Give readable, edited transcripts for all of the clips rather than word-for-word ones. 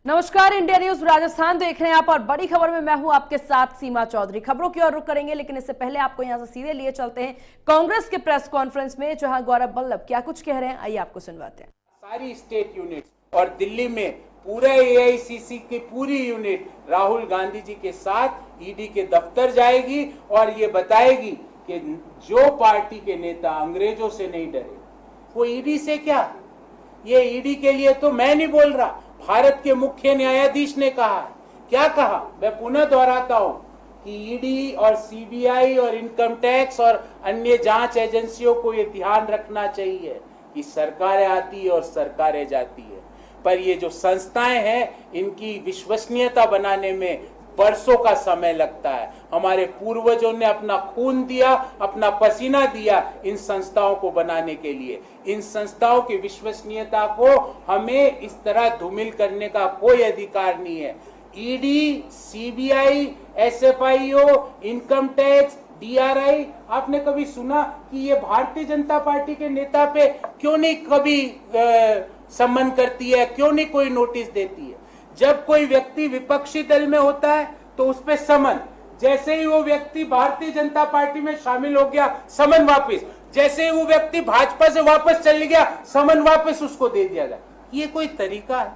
नमस्कार, India news Rajasthan देख रहे हैं आप और बड़ी खबर में मैं हूं आपके साथ सीमा चौधरी। खबरों की ओर रुख करेंगे, लेकिन इससे पहले आपको यहां से सीधे लिए चलते हैं कांग्रेस के प्रेस कॉन्फ्रेंस में, जहां गौरव वल्लभ क्या कुछ कह रहे हैं, आइए आपको सुनवाते हैं। सारी स्टेट यूनिट और दिल्ली में पूरे एआईसीसी की पूरी यूनिट राहुल गांधी जी के साथ ईडी के दफ्तर जाएगी और ये बताएगी कि जो पार्टी के नेता अंग्रेजों से नहीं डरे वो ईडी से क्या। ये ईडी के लिए तो मैं नहीं बोल रहा, भारत के मुख्य न्यायाधीश ने कहा। क्या कहा, मैं पुनः दोहराता हूं कि ईडी और सीबीआई और इनकम टैक्स और अन्य जांच एजेंसियों को ये ध्यान रखना चाहिए कि सरकारें आती है और सरकारें जाती है, पर ये जो संस्थाएं हैं इनकी विश्वसनीयता बनाने में वर्षों का समय लगता है। हमारे पूर्वजों ने अपना खून दिया, अपना पसीना दिया इन संस्थाओं को बनाने के लिए। इन संस्थाओं की विश्वसनीयता को हमें इस तरह धूमिल करने का कोई अधिकार नहीं है। ED, CBI, SFIO, income tax, DRI, आपने कभी सुना कि ये भारतीय जनता पार्टी के नेता पे क्यों नहीं कभी सम्मान करती है, क्यों नहीं कोई नोटिस देती है? जब कोई व्यक्ति विपक्षी दल में होता है तो उस पे समन, जैसे ही वो व्यक्ति भारतीय जनता पार्टी में शामिल हो गया समन वापस, जैसे ही वो व्यक्ति भाजपा से वापस चल गया समन वापस उसको दे दिया गया। ये कोई तरीका है?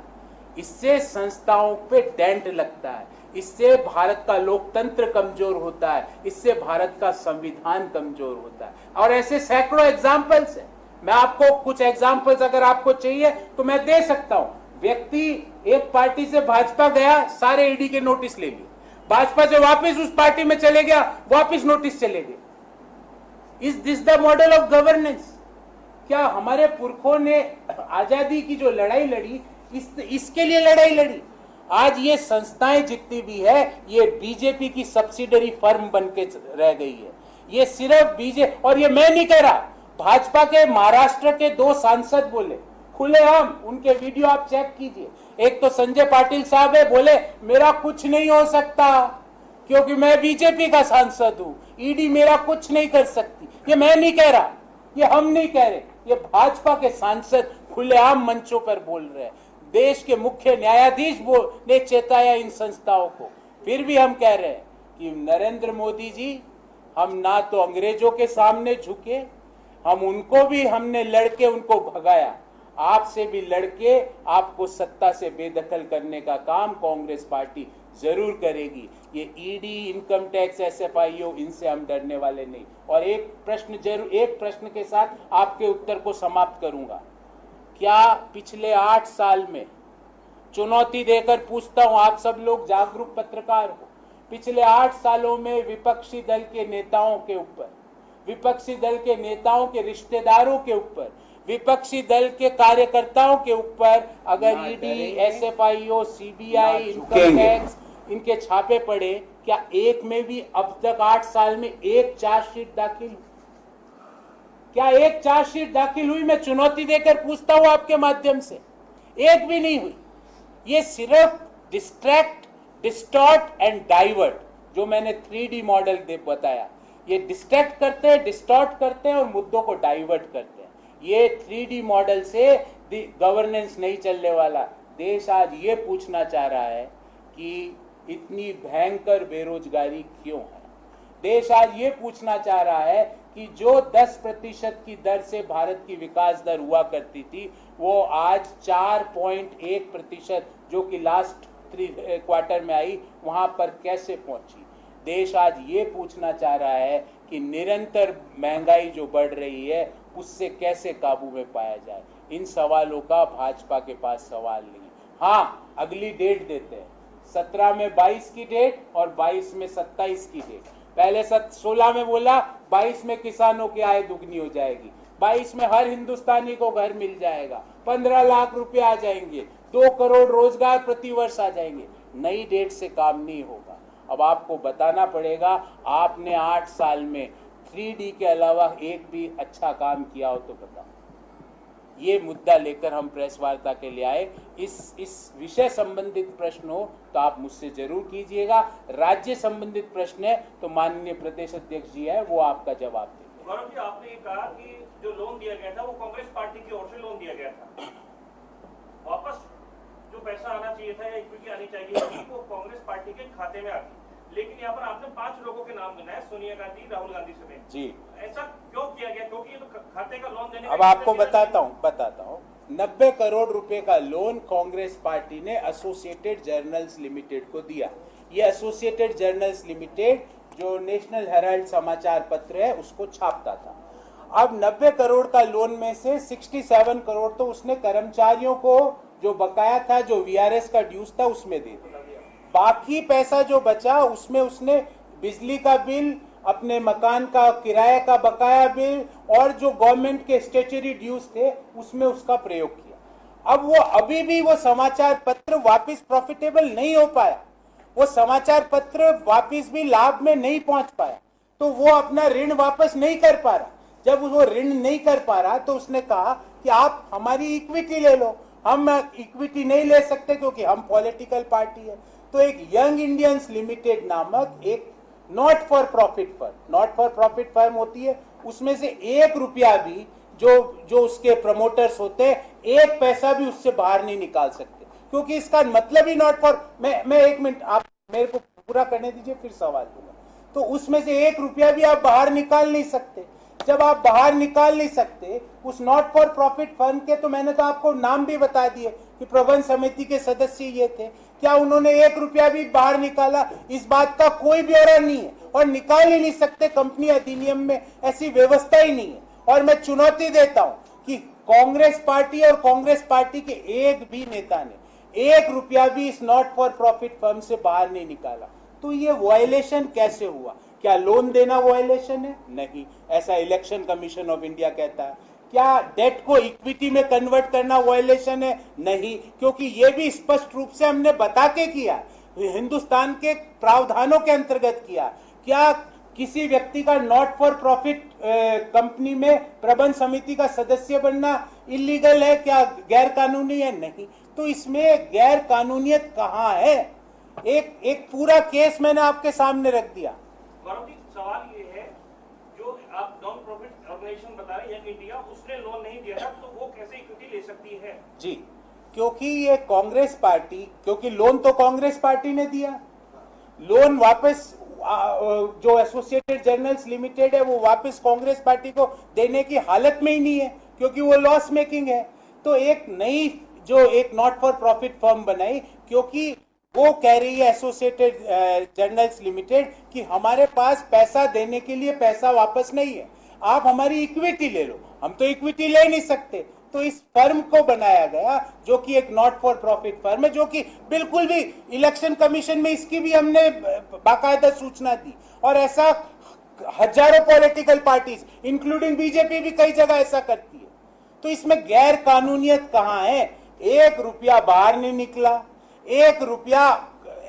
इससे संस्थाओं पे डेंट लगता है, इससे भारत का लोकतंत्र कमजोर होता है, इससे भारत का संविधान कमजोर होता है। और ऐसे सैकड़ों एग्जाम्पल्स है। मैं आपको कुछ एग्जाम्पल्स अगर आपको चाहिए तो मैं दे सकता हूं। व्यक्ति एक पार्टी से भाजपा गया, सारे ईडी के नोटिस ले लिए, भाजपा से वापस उस पार्टी में चले गया, वापस नोटिस चले गए। Is this the model of governance? क्या हमारे पुरखों ने आजादी की जो लड़ाई लड़ी इसके लिए लड़ाई लड़ी? आज ये संस्थाएं जितनी भी है ये बीजेपी की सब्सिडरी फर्म बन के रह गई है। ये सिर्फ बीजेपी, और ये मैं नहीं कह रहा, भाजपा के महाराष्ट्र के 2 सांसद बोले खुलेआम, उनके वीडियो आप चेक कीजिए। एक तो संजय पाटिल साहब है, बोले मेरा कुछ नहीं हो सकता क्योंकि मैं बीजेपी का सांसद हूं, ईडी मेरा कुछ नहीं कर सकती। ये मैं नहीं कह रहा, ये हम नहीं कह रहे, ये भाजपा के सांसद खुलेआम मंचों पर बोल रहे हैं। देश के मुख्य न्यायाधीश ने चेताया इन संस्थाओं को। फिर भी हम कह रहे हैं कि नरेंद्र मोदी जी, हम ना तो अंग्रेजों के सामने झुके, हमने लड़के उनको भगाया, आपसे भी लड़के आपको सत्ता से बेदखल करने का काम कांग्रेस पार्टी जरूर करेगी। ये ईडी, इनकम टैक्स, एसएफआईओ, इनसे हम डरने वाले नहीं। और एक प्रश्न के साथ आपके उत्तर को समाप्त करूंगा। क्या पिछले 8 साल में, चुनौती देकर पूछता हूं, आप सब लोग जागरूक पत्रकार हो, पिछले 8 सालों में विपक्षी दल के नेताओं के ऊपर, विपक्षी दल के नेताओं के रिश्तेदारों के ऊपर, विपक्षी दल के कार्यकर्ताओं के ऊपर अगर ED, SFIO, CBI, income tax इनके छापे पड़े, क्या एक में भी अब तक 8 साल में एक चार्जशीट दाखिल हुई? क्या एक चार्जशीट दाखिल हुई? मैं चुनौती देकर पूछता हूं आपके माध्यम से, एक भी नहीं हुई। ये सिर्फ डिस्ट्रैक्ट, डिस्टॉर्ट एंड डाइवर्ट, जो मैंने 3D मॉडल बताया, ये डिस्ट्रैक्ट करते हैं, डिस्टॉर्ट करते हैं और मुद्दों को डाइवर्ट करते हैं। ये 3D मॉडल से गवर्नेंस नहीं चलने वाला। देश आज ये पूछना चाह रहा है कि इतनी भयंकर बेरोजगारी क्यों है? देश आज ये पूछना चाह रहा है कि जो 10% की दर से भारत की विकास दर हुआ करती थी, वो आज 4.1% जो कि लास्ट क्वार्टर में आई, वहां पर कैसे पहुंची? देश आज ये पूछना चाह रहा है कि निरंतर महंगाई जो बढ़ रही है उससे कैसे काबू में पाया जाए। इन सवालों का भाजपा के पास सवाल नहीं। हाँ, अगली डेट देते हैं, 17 में 22 की डेट और 22 में 27 की डेट। पहले 16 में बोला 22 में किसानों की आय दुगनी हो जाएगी, 22 में हर हिंदुस्तानी को घर मिल जाएगा, 15 लाख रुपए आ जाएंगे, 2 करोड़ रोजगार प्रति वर्ष आ जाएंगे। नई डेट से काम नहीं होगा। अब आपको बताना पड़ेगा आपने 8 साल में 3D के अलावा एक भी अच्छा काम किया हो तो बताओ। ये मुद्दा लेकर हम प्रेस वार्ता के लिए आए। इस विषय संबंधित प्रश्न हो तो आप मुझसे जरूर कीजिएगा। राज्य संबंधित प्रश्न है तो माननीय प्रदेश अध्यक्ष जी है, वो आपका जवाब देंगे। गौरव जी, आपने ये कहा कि जो लोन दिया गया था वो कांग्रेस पार्टी की ओर से लोन दिया गया था, वापस जो जो पैसा आना चाहिए था या इक्विटी आनी चाहिए थी वो कांग्रेस पार्टी के खाते में आती, लेकिन यहाँ पर आपने 5 लोगों के नाम गिनाए, सोनिया गांधी, राहुल गांधी समेत। जी, ऐसा क्यों किया गया? क्योंकि ये तो खाते का लोन देने अब आपको बताता हूँ 90 करोड़ रुपए का लोन कांग्रेस पार्टी ने एसोसिएटेड जर्नल्स लिमिटेड को दिया। ये एसोसिएटेड जर्नल्स लिमिटेड जो नेशनल हेराल्ड समाचार पत्र है उसको छापता था। अब 90 करोड़ का लोन में से 67 करोड़ तो उसने कर्मचारियों को जो बकाया था, जो वीआरएस का ड्यूज था, उसमें दे दिया। बाकी पैसा जो बचा उसमें उसने बिजली का बिल, अपने मकान का किराए का बकाया बिल और जो गवर्नमेंट के स्टेचुरी ड्यूज थे उसमें उसका प्रयोग किया। अब वो अभी भी वो समाचार पत्र वापस प्रॉफिटेबल नहीं हो पाया, वो समाचार पत्र वापस भी लाभ में नहीं पहुंच पाया, तो वो अपना ऋण वापस नहीं कर पा रहा। जब वो ऋण नहीं कर पा रहा तो उसने कहा कि आप हमारी इक्विटी ले लो। हम इक्विटी नहीं ले सकते क्योंकि हम पॉलिटिकल पार्टी है। तो एक यंग इंडियंस लिमिटेड नामक एक नॉट फॉर प्रॉफिट फर्म होती है, उसमें से 1 रुपया भी जो उसके प्रमोटर्स होते हैं, 1 पैसा भी उससे बाहर नहीं निकाल सकते, क्योंकि इसका मतलब ही नॉट फॉर। मैं 1 मिनट, आप मेरे को पूरा करने दीजिए, फिर सवाल दूंगा। तो उसमें से 1 रुपया भी आप बाहर निकाल नहीं सकते। जब आप बाहर निकाल नहीं सकते उस नॉट फॉर प्रॉफिट फर्म के, तो मैंने तो आपको नाम भी बता दिए कि प्रबंध समिति के सदस्य ये थे, क्या उन्होंने 1 रुपया भी बाहर निकाला? इस बात का कोई ब्यौरा नहीं है और निकाल ही नहीं सकते। कंपनी अधिनियम में ऐसी व्यवस्था ही नहीं है। और मैं चुनौती देता हूं कि कांग्रेस पार्टी और कांग्रेस पार्टी के एक भी नेता ने 1 रुपया भी इस नॉट फॉर प्रॉफिट फर्म से बाहर नहीं निकाला। तो ये वायलेशन कैसे हुआ? क्या लोन देना वायलेशन है? नहीं, ऐसा इलेक्शन कमीशन ऑफ इंडिया कहता है। क्या डेट को इक्विटी में कन्वर्ट करना वायलेशन है? नहीं, क्योंकि ये भी स्पष्ट रूप से हमने बता के किया, हिंदुस्तान के प्रावधानों के अंतर्गत किया। क्या किसी व्यक्ति का नॉट फॉर प्रॉफिट कंपनी में प्रबंध समिति का सदस्य बनना इलीगल है? क्या गैर कानूनी है? नहीं। तो इसमें गैर कानूनियत कहाँ है? एक पूरा केस मैंने आपके सामने रख दिया। गौरव जी, सवाल ये है, जो आप नॉन प्रॉफिट ऑर्गेनाइजेशन बता रहे हैं यंग इंडिया, उसने लोन नहीं दिया था, तो वो कैसे इक्विटी ले सकती है? जी, क्योंकि ये कांग्रेस पार्टी, क्योंकि लोन तो कांग्रेस पार्टी ने दिया, लोन वापस जो एसोसिएटेड जर्नल्स लिमिटेड है वो वापस कांग्रेस पार्टी को देने की हालत में ही नहीं है, क्योंकि वो लॉस मेकिंग है। तो एक नई जो एक नॉट फॉर प्रॉफिट फर्म बनाई, क्योंकि वो कह रही है एसोसिएटेड जर्नल्स लिमिटेड कि हमारे पास पैसा देने के लिए पैसा वापस नहीं है, आप हमारी इक्विटी ले लो। हम तो इक्विटी ले नहीं सकते, तो इस फर्म को बनाया गया जो कि एक नॉट फॉर प्रॉफिट फर्म है, जो कि बिल्कुल भी इलेक्शन कमीशन में इसकी भी हमने बाकायदा सूचना दी। और ऐसा हजारों पॉलिटिकल पार्टीज इंक्लूडिंग बीजेपी भी कई जगह ऐसा करती है। तो इसमें गैर कानूनियत कहां है? 1 रुपया बाहर नहीं निकला, 1 रुपया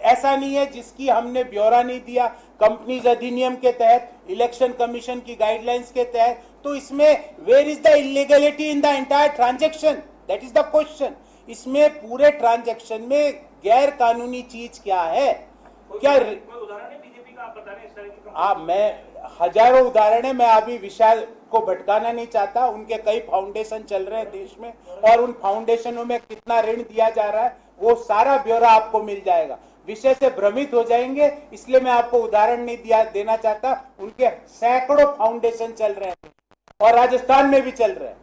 ऐसा नहीं है जिसकी हमने ब्यौरा नहीं दिया कंपनीज अधिनियम के तहत, इलेक्शन कमीशन की गाइडलाइंस के तहत। तो इसमें where is the illegality in the entire transaction? That is the question. इसमें पूरे ट्रांजैक्शन में गैर कानूनी चीज क्या है? क्या उदाहरण है बीजेपी का आप बता रहे हैं इस तरह की? मैं हजारों उदाहरण है, मैं अभी विषय को भटकाना नहीं चाहता। उनके कई फाउंडेशन चल रहे हैं देश में, और उन फाउंडेशनों में कितना ऋण दिया जा रहा है वो सारा ब्यौरा आपको मिल जाएगा। विषय से भ्रमित हो जाएंगे, इसलिए मैं आपको उदाहरण नहीं देना चाहता। उनके सैकड़ों फाउंडेशन चल रहे हैं और राजस्थान में भी चल रहे हैं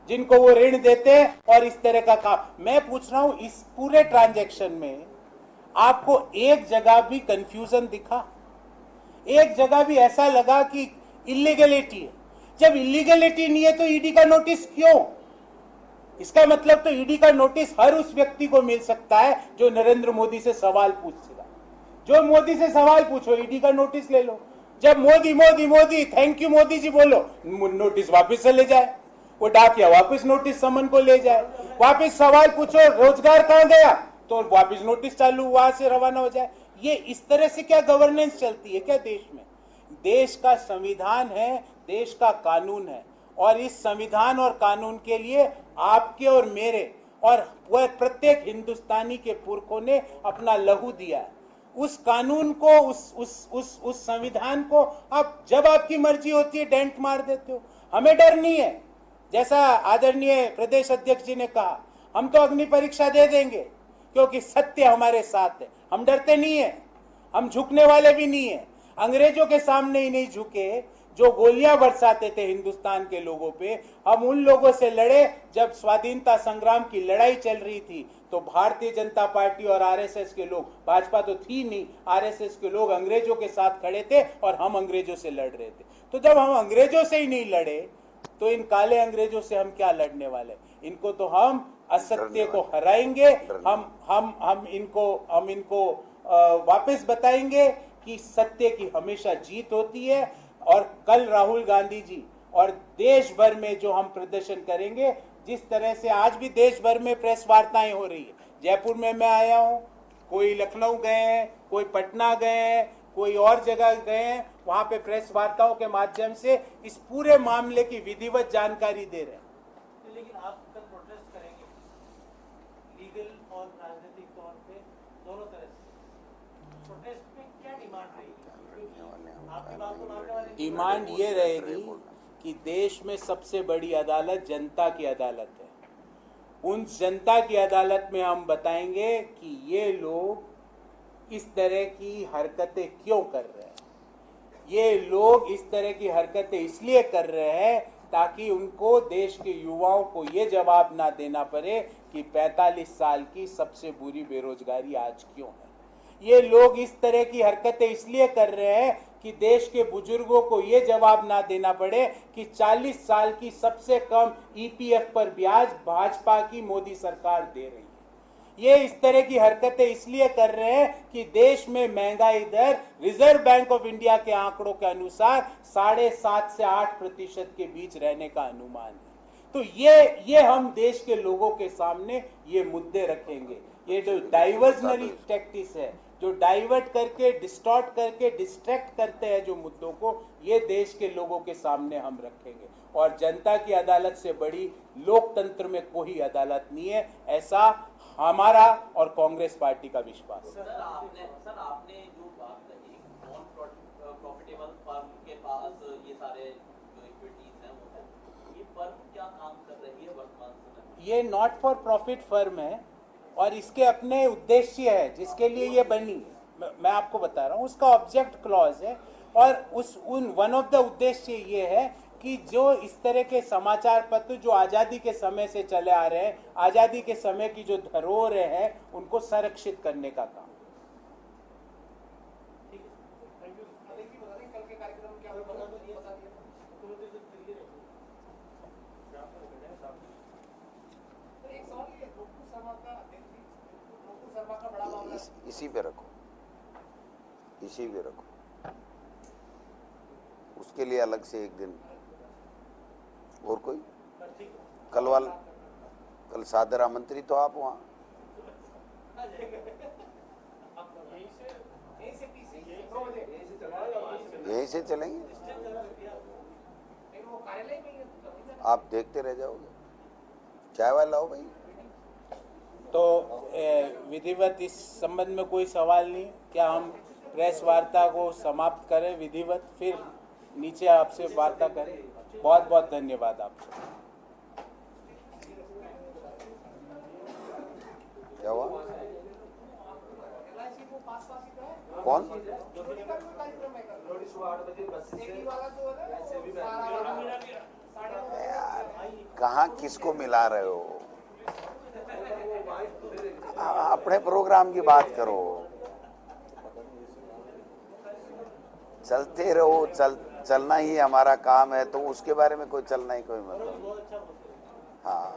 जिनको वो ऋण देते हैं और इस तरह का काम। मैं पूछ रहा हूं, इस पूरे ट्रांजैक्शन में आपको एक जगह भी कंफ्यूजन दिखा? एक जगह भी ऐसा लगा कि इलीगलिटी है? जब इलीगलिटी नहीं है तो ईडी का नोटिस क्यों? इसका मतलब तो ईडी का नोटिस हर उस व्यक्ति को मिल सकता है जो नरेंद्र मोदी से सवाल पूछेगा। जो मोदी से सवाल पूछो, ईडी का नोटिस ले लो। जब मोदी मोदी मोदी थैंक यू मोदी जी बोलो, नोटिस वापस चले जाए, वो डाकिया वापस नोटिस समन को ले जाए। वापस सवाल पूछो रोजगार कहां गया, तो वापस नोटिस चालू वहां से रवाना हो जाए। ये इस तरह से क्या गवर्नेंस चलती है क्या देश में? देश का संविधान है, देश का कानून है, और इस संविधान और कानून के लिए आपके और मेरे और वह प्रत्येक हिंदुस्तानी के पुरखों ने अपना लहू दिया है। उस कानून को, उस संविधान को आप जब आपकी मर्जी होती है डेंट मार देते हो। हमें डर नहीं है, जैसा आदरणीय प्रदेश अध्यक्ष जी ने कहा, हम तो अग्नि परीक्षा दे देंगे क्योंकि सत्य हमारे साथ है। हम डरते नहीं है, हम झुकने वाले भी नहीं है। अंग्रेजों के सामने ही नहीं झुके जो गोलियां बरसाते थे हिंदुस्तान के लोगों पे। हम उन लोगों से लड़े जब स्वाधीनता संग्राम की लड़ाई चल रही थी, तो भारतीय जनता पार्टी और आरएसएस के लोग, भाजपा तो थी नहीं, आरएसएस के लोग अंग्रेजों के साथ खड़े थे और हम अंग्रेजों से लड़ रहे थे। तो जब हम अंग्रेजों से ही नहीं लड़े तो इन काले अंग्रेजों से हम क्या लड़ने वाले। इनको तो हम असत्य को हराएंगे, हम इनको वापस बताएंगे कि सत्य की हमेशा जीत होती है। और कल राहुल गांधी जी और देश भर में जो हम प्रदर्शन करेंगे, जिस तरह से आज भी देश भर में प्रेस वार्ताएं हो रही है, जयपुर में मैं आया हूं, कोई लखनऊ गए हैं, कोई पटना गए हैं, कोई और जगह गए हैं, वहां पे प्रेस वार्ताओं के माध्यम से इस पूरे मामले की विधिवत जानकारी दे रहे हैं। लेकिन आप कल प्रोटेस्ट करेंगे लीगल और राजनीतिक तौर पे दोनों तरह से। प्रोटेस्ट में क्या डिमांड रहेगी? आपकी बात को मानने वाले डिमांड ये रहेगी कि देश में सबसे बड़ी अदालत जनता की अदालत है। उन जनता की अदालत में हम बताएंगे कि ये लोग इस तरह की हरकतें क्यों कर रहे हैं। ये लोग इस तरह की हरकतें इसलिए कर रहे हैं ताकि उनको, देश के युवाओं को ये जवाब ना देना पड़े कि 45 साल की सबसे बुरी बेरोजगारी आज क्यों है। ये लोग इस तरह की हरकतें इसलिए कर रहे हैं कि देश के बुजुर्गों को ये जवाब ना देना पड़े कि 40 साल की सबसे कम ईपीएफ पर ब्याज भाजपा की मोदी सरकार दे रही है। ये इस तरह की हरकतें इसलिए कर रहे हैं कि देश में महंगाई दर रिजर्व बैंक ऑफ इंडिया के आंकड़ों के अनुसार 7.5 से 8% के बीच रहने का अनुमान है। तो ये हम देश के लोगों के सामने ये मुद्दे रखेंगे। ये जो डाइवर्जनरी टैक्टिस है, जो डाइवर्ट करके, डिस्टॉर्ट करके, डिस्ट्रैक्ट करते हैं जो मुद्दों को, ये देश के लोगों के सामने हम रखेंगे। और जनता की अदालत से बड़ी लोकतंत्र में कोई अदालत नहीं है, ऐसा हमारा और कांग्रेस पार्टी का विश्वास है। सर आपने जो बात कही, नॉन प्रॉफिटेबल फर्म के पास ये सारे जो इक्विटीज हैं वो है, ये फर्म क्या काम कर रही है वर्तमान समय? ये नॉट फॉर प्रॉफिट फर्म है और इसके अपने उद्देश्य है जिसके लिए ये बनी। मैं आपको बता रहा हूँ, उसका ऑब्जेक्ट क्लॉज है और वन ऑफ द उद्देश्य ये है कि जो इस तरह के समाचार पत्र जो आज़ादी के समय से चले आ रहे हैं, आज़ादी के समय की जो धरोहरें हैं, उनको संरक्षित करने का काम। इसी पे रखो, इसी पे रखो, उसके लिए अलग से एक दिन। और कोई कल सादर आमंत्रित तो आप वहाँ यहीं से चलेंगे, आप देखते रह जाओगे। चाय वाला लाओ भाई। तो विधिवत इस संबंध में कोई सवाल नहीं। क्या हम प्रेस वार्ता को समाप्त करें विधिवत, फिर नीचे आपसे वार्ता करें? बहुत बहुत धन्यवाद आपको। क्या हुआ? कौन? यार कहाँ किसको मिला रहे हो? अपने प्रोग्राम की बात करो। चलते रहो, चलना ही हमारा काम है, तो उसके बारे में कोई चलना ही कोई मतलब। हाँ